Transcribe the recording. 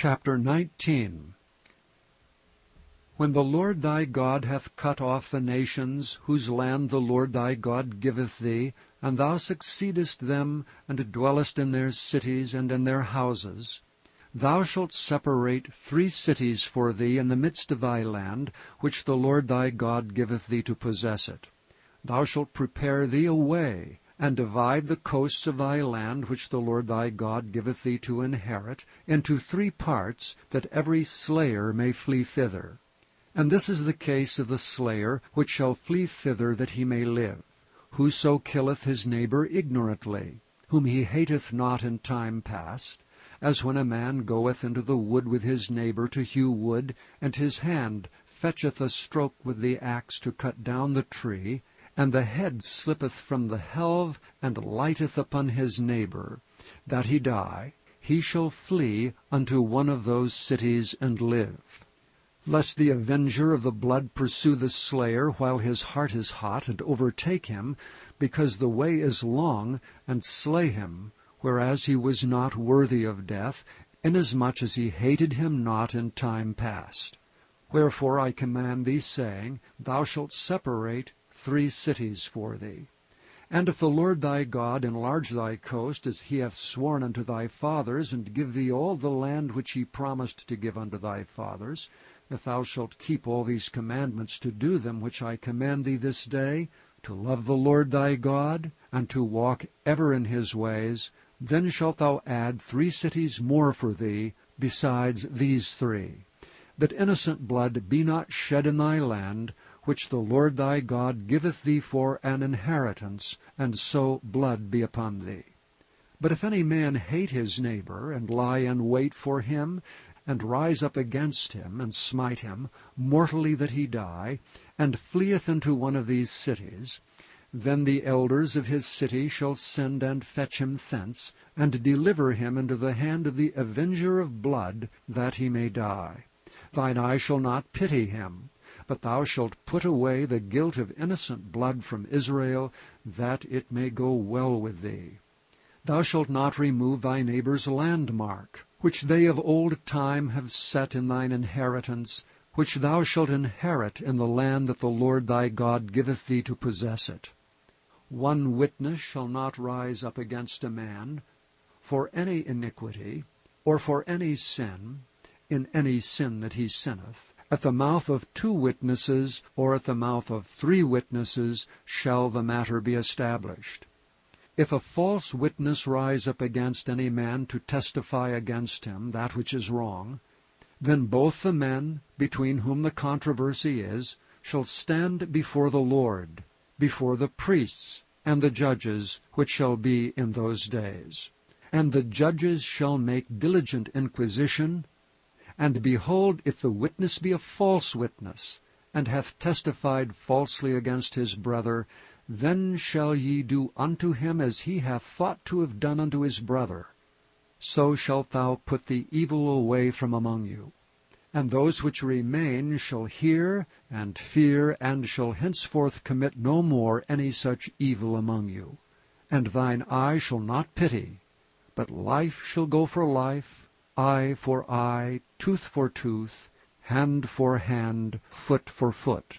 Chapter 19. When the Lord thy God hath cut off the nations, whose land the Lord thy God giveth thee, and thou succeedest them, and dwellest in their cities and in their houses, thou shalt separate 3 cities for thee in the midst of thy land, which the Lord thy God giveth thee to possess it. Thou shalt prepare thee a way, and divide the coasts of thy land, which the Lord thy God giveth thee to inherit, into 3 parts, that every slayer may flee thither. And this is the case of the slayer, which shall flee thither that he may live. Whoso killeth his neighbor ignorantly, whom he hateth not in time past, as when a man goeth into the wood with his neighbor to hew wood, and his hand fetcheth a stroke with the axe to cut down the tree, and the head slippeth from the helve, and lighteth upon his neighbor, that he die, he shall flee unto one of those cities and live. Lest the avenger of the blood pursue the slayer while his heart is hot, and overtake him, because the way is long, and slay him, whereas he was not worthy of death, inasmuch as he hated him not in time past. Wherefore I command thee, saying, Thou shalt separate 3 cities for thee. And if the Lord thy God enlarge thy coast, as he hath sworn unto thy fathers, and give thee all the land which he promised to give unto thy fathers, if thou shalt keep all these commandments to do them which I command thee this day, to love the Lord thy God, and to walk ever in his ways, then shalt thou add 3 cities more for thee, besides these 3, that innocent blood be not shed in thy land, which the Lord thy God giveth thee for an inheritance, and so blood be upon thee. But if any man hate his neighbor, and lie in wait for him, and rise up against him, and smite him, mortally that he die, and fleeth into one of these cities, then the elders of his city shall send and fetch him thence, and deliver him into the hand of the avenger of blood, that he may die. Thine eye shall not pity him, but thou shalt put away the guilt of innocent blood from Israel, that it may go well with thee. Thou shalt not remove thy neighbor's landmark, which they of old time have set in thine inheritance, which thou shalt inherit in the land that the Lord thy God giveth thee to possess it. 1 witness shall not rise up against a man for any iniquity, or for any sin, in any sin that he sinneth. At the mouth of 2 witnesses, or at the mouth of 3 witnesses, shall the matter be established. If a false witness rise up against any man to testify against him that which is wrong, then both the men, between whom the controversy is, shall stand before the Lord, before the priests and the judges, which shall be in those days. And the judges shall make diligent inquisition, and behold, if the witness be a false witness, and hath testified falsely against his brother, then shall ye do unto him as he hath thought to have done unto his brother. So shalt thou put the evil away from among you. And those which remain shall hear and fear, and shall henceforth commit no more any such evil among you. And thine eye shall not pity, but life shall go for life, eye for eye, tooth for tooth, hand for hand, foot for foot.